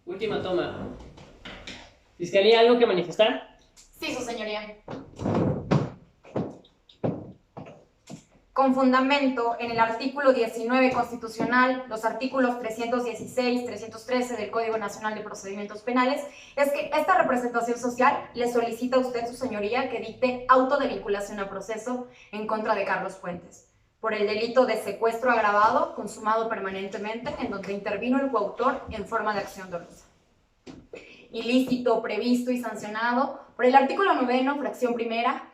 Última toma. ¿Fiscalía algo que manifestar? Sí, su señoría. Con fundamento en el artículo 19 constitucional, los artículos 316, 313 del Código Nacional de Procedimientos Penales, es que esta representación social le solicita a usted, su señoría, que dicte auto de vinculación a proceso en contra de Carlos Fuentes, por el delito de secuestro agravado consumado permanentemente, en donde intervino el coautor en forma de acción dolosa. Ilícito, previsto y sancionado por el artículo 9, fracción primera,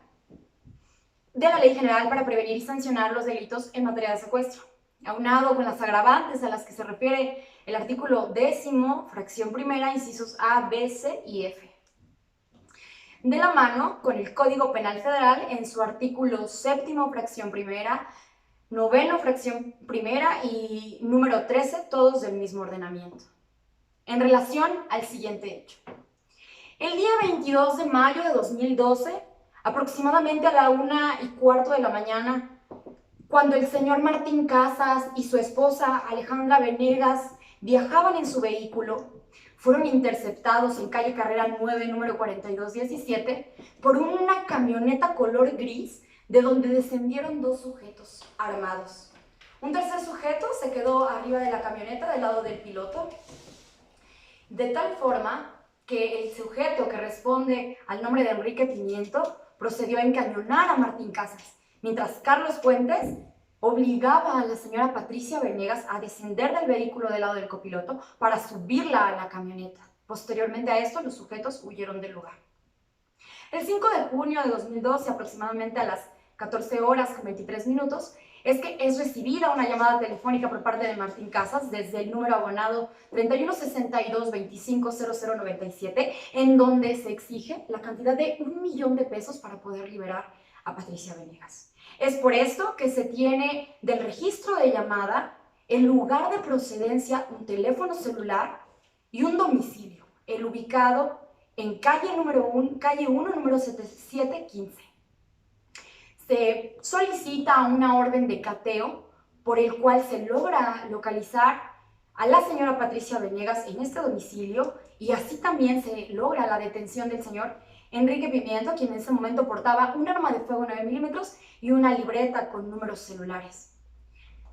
de la Ley General para prevenir y sancionar los delitos en materia de secuestro, aunado con las agravantes a las que se refiere el artículo 10, fracción primera, incisos A, B, C y F. De la mano con el Código Penal Federal en su artículo 7, fracción primera, 9, fracción primera y número 13, todos del mismo ordenamiento. En relación al siguiente hecho. El día 22 de mayo de 2012, aproximadamente a la 1:15 de la mañana, cuando el señor Martín Casas y su esposa Alejandra Venegas viajaban en su vehículo, fueron interceptados en calle Carrera 9, número 4217, por una camioneta color gris, de donde descendieron dos sujetos armados. Un tercer sujeto se quedó arriba de la camioneta del lado del piloto, de tal forma que el sujeto que responde al nombre de Enrique Pimiento procedió a encañonar a Martín Casas, mientras Carlos Fuentes obligaba a la señora Patricia Venegas a descender del vehículo del lado del copiloto para subirla a la camioneta. Posteriormente a esto, los sujetos huyeron del lugar. El 5 de junio de 2012, aproximadamente a las 14:23, es que es recibida una llamada telefónica por parte de Martín Casas desde el número abonado 3162-250097, en donde se exige la cantidad de $1.000.000 para poder liberar a Patricia Venegas. Es por esto que se tiene del registro de llamada el lugar de procedencia, un teléfono celular y un domicilio, el ubicado en calle 1, número 7715. Se solicita una orden de cateo por el cual se logra localizar a la señora Patricia Venegas en este domicilio, y así también se logra la detención del señor Enrique Pimiento, quien en ese momento portaba un arma de fuego 9 milímetros y una libreta con números celulares.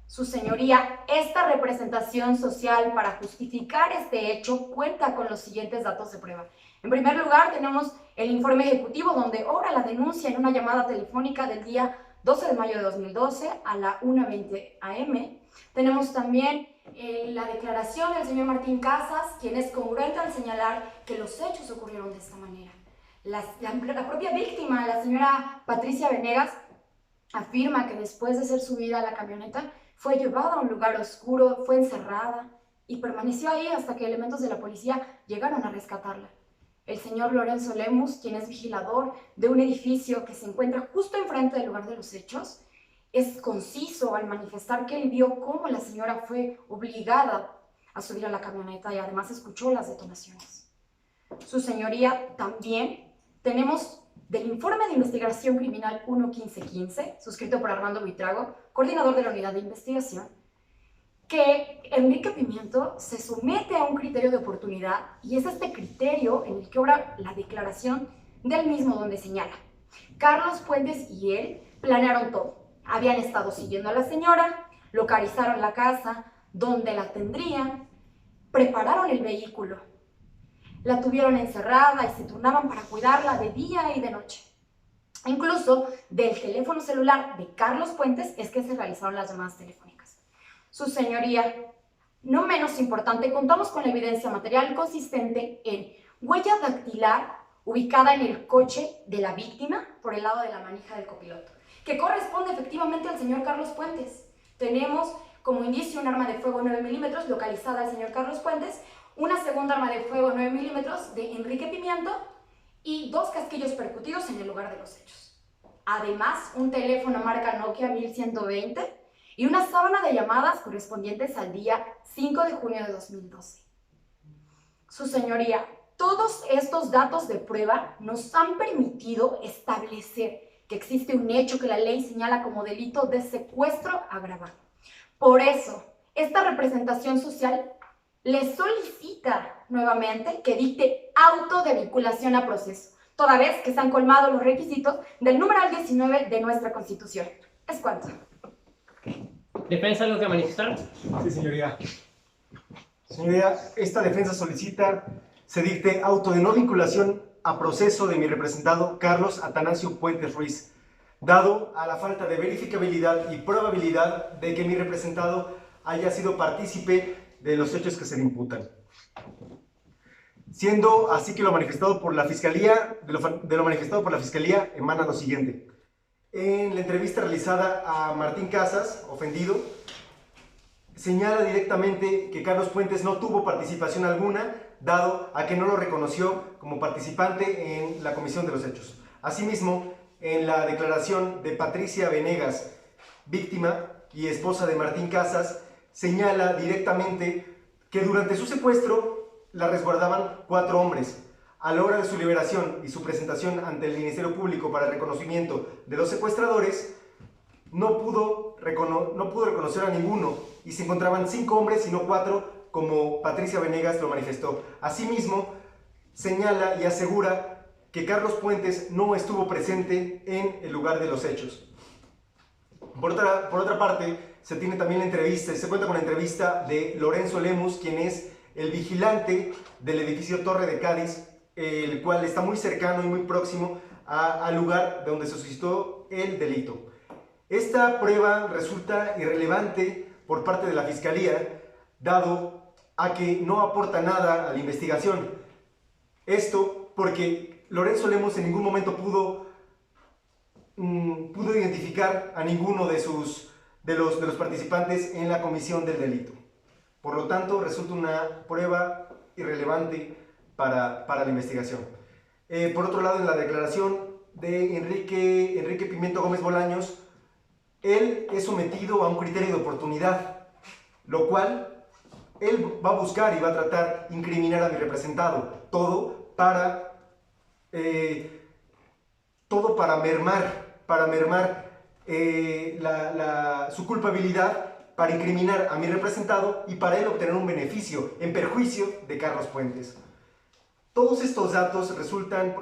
Su señoría, esta representación social para justificar este hecho cuenta con los siguientes datos de prueba. En primer lugar, tenemos el informe ejecutivo donde obra la denuncia en una llamada telefónica del día 12 de mayo de 2012 a la 1:20 am. Tenemos también la declaración del señor Martín Casas, quien es congruente al señalar que los hechos ocurrieron de esta manera. La propia víctima, la señora Patricia Venegas, afirma que después de ser subida a la camioneta, fue llevada a un lugar oscuro, fue encerrada y permaneció ahí hasta que elementos de la policía llegaron a rescatarla. El señor Lorenzo Lemus, quien es vigilador de un edificio que se encuentra justo enfrente del lugar de los hechos, es conciso al manifestar que él vio cómo la señora fue obligada a subir a la camioneta y además escuchó las detonaciones. Su señoría, también tenemos del informe de investigación criminal 1-1515, suscrito por Armando Buitrago, coordinador de la unidad de investigación, que Enrique Pimiento se somete a un criterio de oportunidad, y es este criterio en el que obra la declaración del mismo, donde señala: Carlos Fuentes y él planearon todo. Habían estado siguiendo a la señora, localizaron la casa donde la tendrían, prepararon el vehículo, la tuvieron encerrada y se turnaban para cuidarla de día y de noche. Incluso del teléfono celular de Carlos Fuentes es que se realizaron las llamadas telefónicas. Su señoría, no menos importante, contamos con la evidencia material consistente en huella dactilar ubicada en el coche de la víctima por el lado de la manija del copiloto, que corresponde efectivamente al señor Carlos Fuentes. Tenemos como indicio un arma de fuego 9 milímetros localizada al señor Carlos Fuentes, una segunda arma de fuego 9 milímetros de Enrique Pimiento y 2 casquillos percutidos en el lugar de los hechos. Además, un teléfono marca Nokia 1120 y una sábana de llamadas correspondientes al día 5 de junio de 2012. Su señoría, todos estos datos de prueba nos han permitido establecer que existe un hecho que la ley señala como delito de secuestro agravado. Por eso, esta representación social le solicita nuevamente que dicte auto de vinculación a proceso, toda vez que se han colmado los requisitos del numeral 19 de nuestra Constitución. Es cuanto. ¿Defensa algo que manifestar? Sí, señoría. Señoría, esta defensa solicita se dicte auto de no vinculación a proceso de mi representado Carlos Atanasio Puentes Ruiz, dado a la falta de verificabilidad y probabilidad de que mi representado haya sido partícipe de los hechos que se le imputan. Siendo así que lo manifestado por la Fiscalía, de lo manifestado por la Fiscalía emana lo siguiente. En la entrevista realizada a Martín Casas, ofendido, señala directamente que Carlos Puentes no tuvo participación alguna, dado a que no lo reconoció como participante en la comisión de los hechos. Asimismo, en la declaración de Patricia Venegas, víctima y esposa de Martín Casas, señala directamente que durante su secuestro la resguardaban 4 hombres. A la hora de su liberación y su presentación ante el Ministerio Público para el reconocimiento de los secuestradores, no pudo reconocer a ninguno y se encontraban 5 hombres y no 4, como Patricia Venegas lo manifestó. Asimismo, señala y asegura que Carlos Puentes no estuvo presente en el lugar de los hechos. Por otra parte, se tiene también la entrevista, se cuenta con la entrevista de Lorenzo Lemus, quien es el vigilante del edificio Torre de Cádiz, el cual está muy cercano y muy próximo al lugar donde se suscitó el delito. Esta prueba resulta irrelevante por parte de la Fiscalía, dado a que no aporta nada a la investigación. Esto porque Lorenzo Lemus en ningún momento pudo identificar a ninguno de los participantes en la comisión del delito. Por lo tanto, resulta una prueba irrelevante para la investigación. Por otro lado, en la declaración de Enrique Pimiento Gómez Bolaños, él es sometido a un criterio de oportunidad, lo cual él va a buscar y va a tratar de incriminar a mi representado, todo para mermar su culpabilidad, para incriminar a mi representado y para él obtener un beneficio en perjuicio de Carlos Puentes. Todos estos datos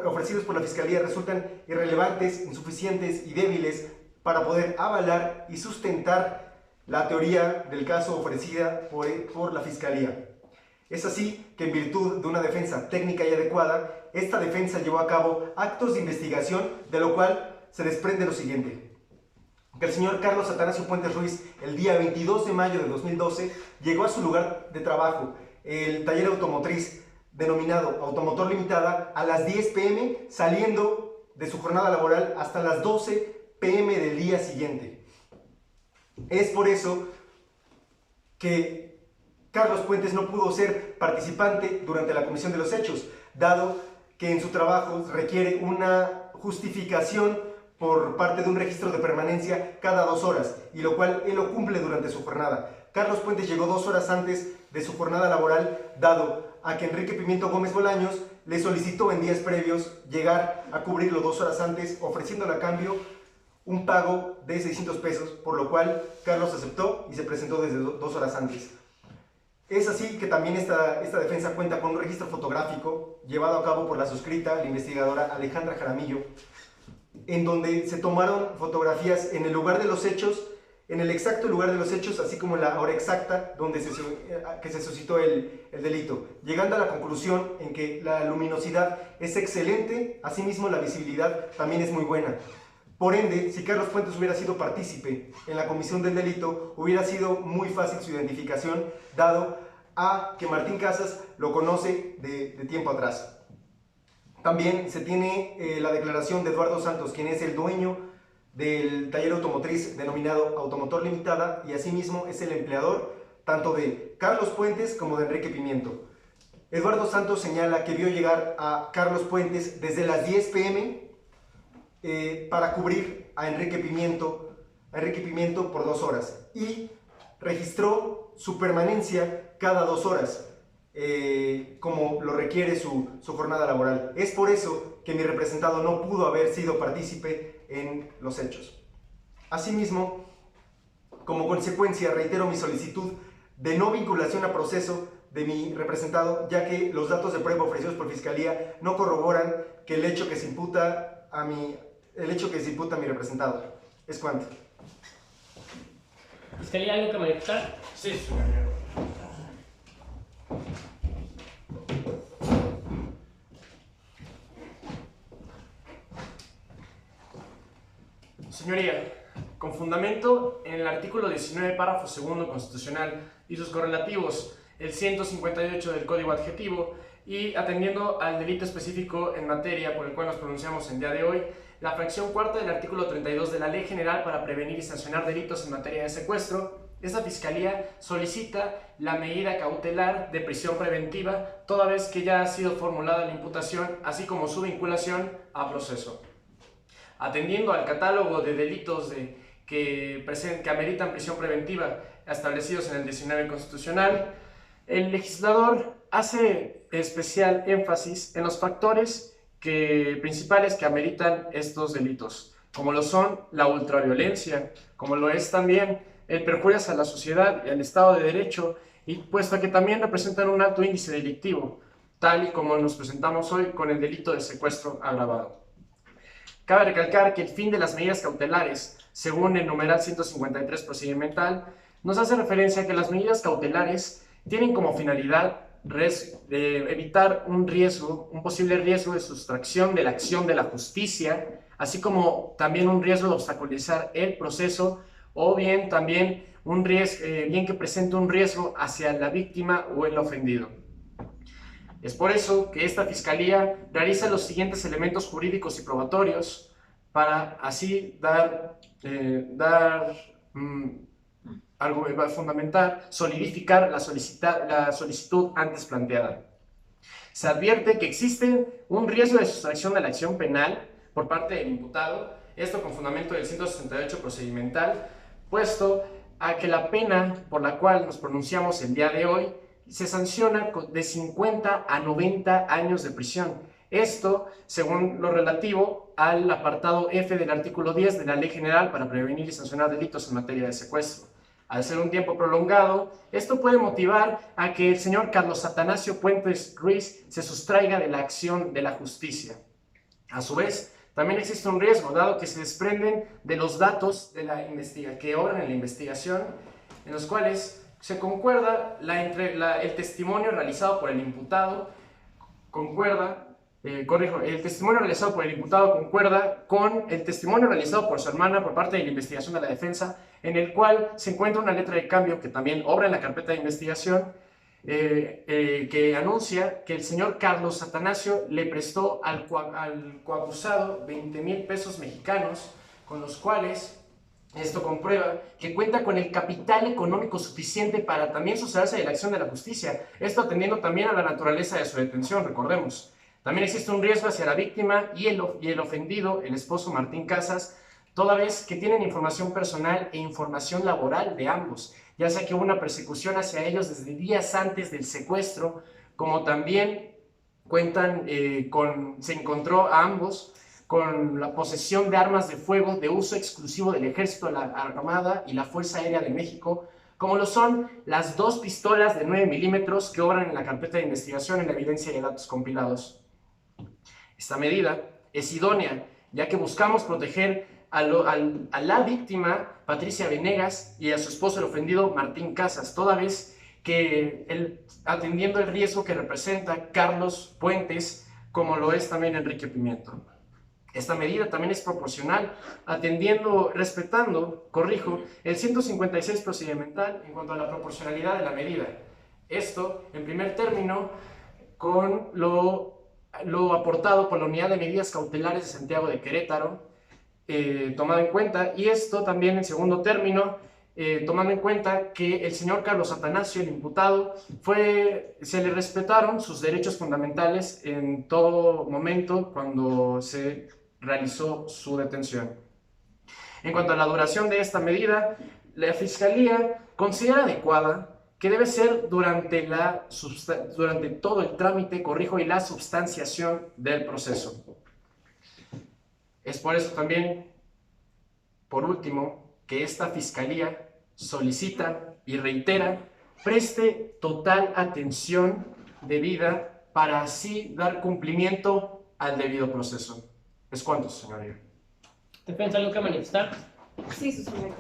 ofrecidos por la Fiscalía resultan irrelevantes, insuficientes y débiles para poder avalar y sustentar la teoría del caso ofrecida por la Fiscalía. Es así que en virtud de una defensa técnica y adecuada, esta defensa llevó a cabo actos de investigación, de lo cual se desprende lo siguiente. Que el señor Carlos Atanasio Puentes Ruiz, el día 22 de mayo de 2012, llegó a su lugar de trabajo, el taller automotriz denominado Automotor Limitada, a las 10 p.m., saliendo de su jornada laboral hasta las 12 p.m. del día siguiente. Es por eso que Carlos Puentes no pudo ser participante durante la comisión de los hechos, dado que en su trabajo requiere una justificación por parte de un registro de permanencia cada 2 horas, y lo cual él lo cumple durante su jornada. Carlos Puentes llegó 2 horas antes de su jornada laboral, dado a que Enrique Pimiento Gómez Bolaños le solicitó en días previos llegar a cubrirlo 2 horas antes, ofreciéndole a cambio un pago de 600 pesos, por lo cual Carlos aceptó y se presentó desde 2 horas antes. Es así que también esta defensa cuenta con un registro fotográfico llevado a cabo por la suscrita, la investigadora Alejandra Jaramillo, en donde se tomaron fotografías en el lugar de los hechos, en el exacto lugar de los hechos, así como en la hora exacta donde se suscitó el delito, llegando a la conclusión en que la luminosidad es excelente, asimismo la visibilidad también es muy buena. Por ende, si Carlos Puentes hubiera sido partícipe en la comisión del delito, hubiera sido muy fácil su identificación, dado a que Martín Casas lo conoce de tiempo atrás. También se tiene la declaración de Eduardo Santos, quien es el dueño del taller automotriz denominado Automotor Limitada, y asimismo es el empleador tanto de Carlos Puentes como de Enrique Pimiento. Eduardo Santos señala que vio llegar a Carlos Puentes desde las 10 p.m. Para cubrir a Enrique Pimiento por 2 horas, y registró su permanencia cada 2 horas. Como lo requiere su jornada laboral. Es por eso que mi representado no pudo haber sido partícipe en los hechos. Asimismo, como consecuencia, reitero mi solicitud de no vinculación a proceso de mi representado, ya que los datos de prueba ofrecidos por Fiscalía no corroboran que el hecho que se imputa a mi representado. Es cuanto. ¿Fiscalía algo que manifestar? Sí, señoría. Señoría, con fundamento en el artículo 19, párrafo segundo constitucional y sus correlativos, el 158 del Código Adjetivo, y atendiendo al delito específico en materia por el cual nos pronunciamos el día de hoy, la fracción cuarta del artículo 32 de la Ley General para prevenir y sancionar delitos en materia de secuestro, esta Fiscalía solicita la medida cautelar de prisión preventiva toda vez que ya ha sido formulada la imputación, así como su vinculación a proceso. Atendiendo al catálogo de delitos que ameritan prisión preventiva establecidos en el 19 constitucional, el legislador hace especial énfasis en los factores principales que ameritan estos delitos, como lo son la ultraviolencia, como lo es también el perjuicio a la sociedad y al Estado de Derecho, y puesto que también representan un alto índice delictivo, tal y como nos presentamos hoy con el delito de secuestro agravado. Cabe recalcar que el fin de las medidas cautelares, según el numeral 153 procedimental, nos hace referencia a que las medidas cautelares tienen como finalidad evitar un posible riesgo de sustracción de la acción de la justicia, así como también un riesgo de obstaculizar el proceso, o bien también bien que presente un riesgo hacia la víctima o el ofendido. Es por eso que esta Fiscalía realiza los siguientes elementos jurídicos y probatorios para así solidificar la solicitud antes planteada. Se advierte que existe un riesgo de sustracción de la acción penal por parte del imputado, esto con fundamento del 168 procedimental, puesto a que la pena por la cual nos pronunciamos el día de hoy se sanciona de 50 a 90 años de prisión. Esto según lo relativo al apartado F del artículo 10 de la Ley General para prevenir y sancionar delitos en materia de secuestro. Al ser un tiempo prolongado, esto puede motivar a que el señor Carlos Atanasio Puentes Ruiz se sustraiga de la acción de la justicia. A su vez, también existe un riesgo, dado que se desprenden de los datos que obran en la investigación, en los cuales se concuerda el testimonio realizado por el imputado, el testimonio realizado por el imputado concuerda con el testimonio realizado por su hermana por parte de la investigación de la defensa, en el cual se encuentra una letra de cambio que también obra en la carpeta de investigación, que anuncia que el señor Carlos Atanasio le prestó al coacusado 20,000 pesos mexicanos, con los cuales esto comprueba que cuenta con el capital económico suficiente para también sustraerse de la acción de la justicia, esto atendiendo también a la naturaleza de su detención, recordemos. También existe un riesgo hacia la víctima y el ofendido, el esposo Martín Casas, toda vez que tienen información personal e información laboral de ambos, ya sea que hubo una persecución hacia ellos desde días antes del secuestro, como también se encontró a ambos con la posesión de armas de fuego de uso exclusivo del Ejército, la Armada y la Fuerza Aérea de México, como lo son las 2 pistolas de 9 milímetros que obran en la carpeta de investigación en la evidencia de datos compilados. Esta medida es idónea, ya que buscamos proteger a la víctima, Patricia Venegas, y a su esposo, el ofendido, Martín Casas, toda vez que atendiendo el riesgo que representa Carlos Puentes, como lo es también Enrique Pimiento. Esta medida también es proporcional, respetando el 156 procedimental en cuanto a la proporcionalidad de la medida. Esto, en primer término, con lo aportado por la Unidad de Medidas Cautelares de Santiago de Querétaro, tomado en cuenta, y esto también en segundo término, tomando en cuenta que el señor Carlos Atanasio, el imputado, se le respetaron sus derechos fundamentales en todo momento cuando se realizó su detención. En cuanto a la duración de esta medida, la Fiscalía considera adecuada que debe ser durante todo el trámite, y la substanciación del proceso. Es por eso también, por último, que esta Fiscalía solicita y reitera preste total atención debida para así dar cumplimiento al debido proceso. Es cuanto, señoría. Defensa, ¿algo que manifestar? Sí, su señoría.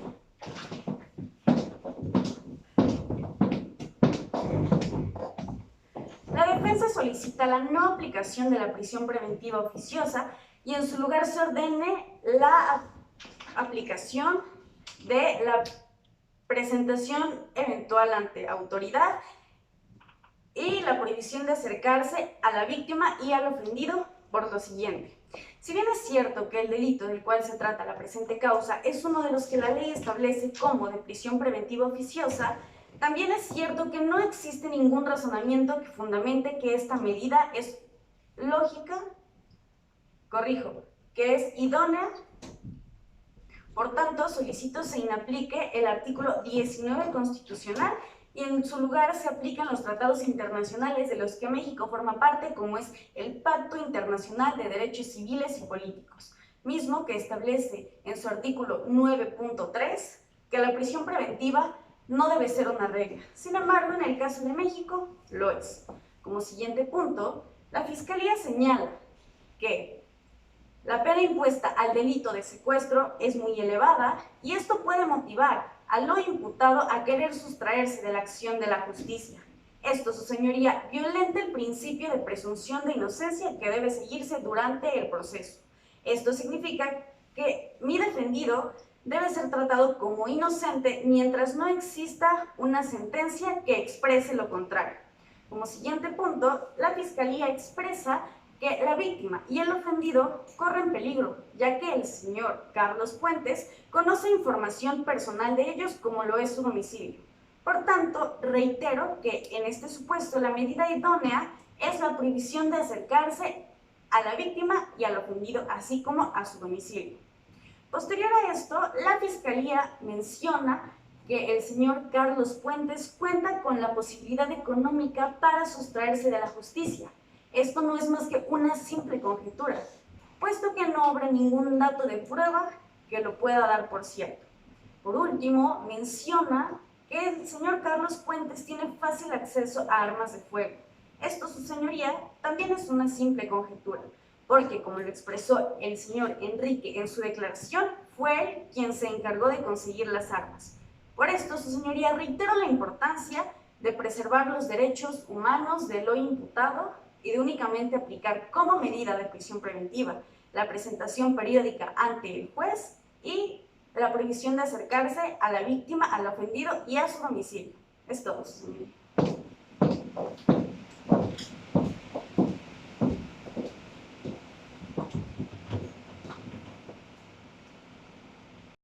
La defensa solicita la no aplicación de la prisión preventiva oficiosa y en su lugar se ordene la aplicación de la presentación eventual ante autoridad y la prohibición de acercarse a la víctima y al ofendido por lo siguiente. Si bien es cierto que el delito del cual se trata la presente causa es uno de los que la ley establece como de prisión preventiva oficiosa, también es cierto que no existe ningún razonamiento que fundamente que esta medida es lógica, que es idónea. Por tanto, solicito se inaplique el artículo 19 constitucional y en su lugar se aplican los tratados internacionales de los que México forma parte, como es el Pacto Internacional de Derechos Civiles y Políticos, mismo que establece en su artículo 9.3 que la prisión preventiva no debe ser una regla. Sin embargo, en el caso de México, lo es. Como siguiente punto, la Fiscalía señala que la pena impuesta al delito de secuestro es muy elevada y esto puede motivar al no imputado a querer sustraerse de la acción de la justicia. Esto, su señoría, violenta el principio de presunción de inocencia que debe seguirse durante el proceso. Esto significa que mi defendido debe ser tratado como inocente mientras no exista una sentencia que exprese lo contrario. Como siguiente punto, la Fiscalía expresa que la víctima y el ofendido corren peligro, ya que el señor Carlos Puentes conoce información personal de ellos como lo es su domicilio. Por tanto, reitero que en este supuesto la medida idónea es la prohibición de acercarse a la víctima y al ofendido, así como a su domicilio. Posterior a esto, la Fiscalía menciona que el señor Carlos Puentes cuenta con la posibilidad económica para sustraerse de la justicia. Esto no es más que una simple conjetura, puesto que no obra ningún dato de prueba que lo pueda dar por cierto. Por último, menciona que el señor Carlos Puentes tiene fácil acceso a armas de fuego. Esto, su señoría, también es una simple conjetura, porque como lo expresó el señor Enrique en su declaración, fue él quien se encargó de conseguir las armas. Por esto, su señoría, reitero la importancia de preservar los derechos humanos de lo imputado y de únicamente aplicar como medida de prisión preventiva la presentación periódica ante el juez y la prohibición de acercarse a la víctima, al ofendido y a su domicilio. Es todo, su señoría.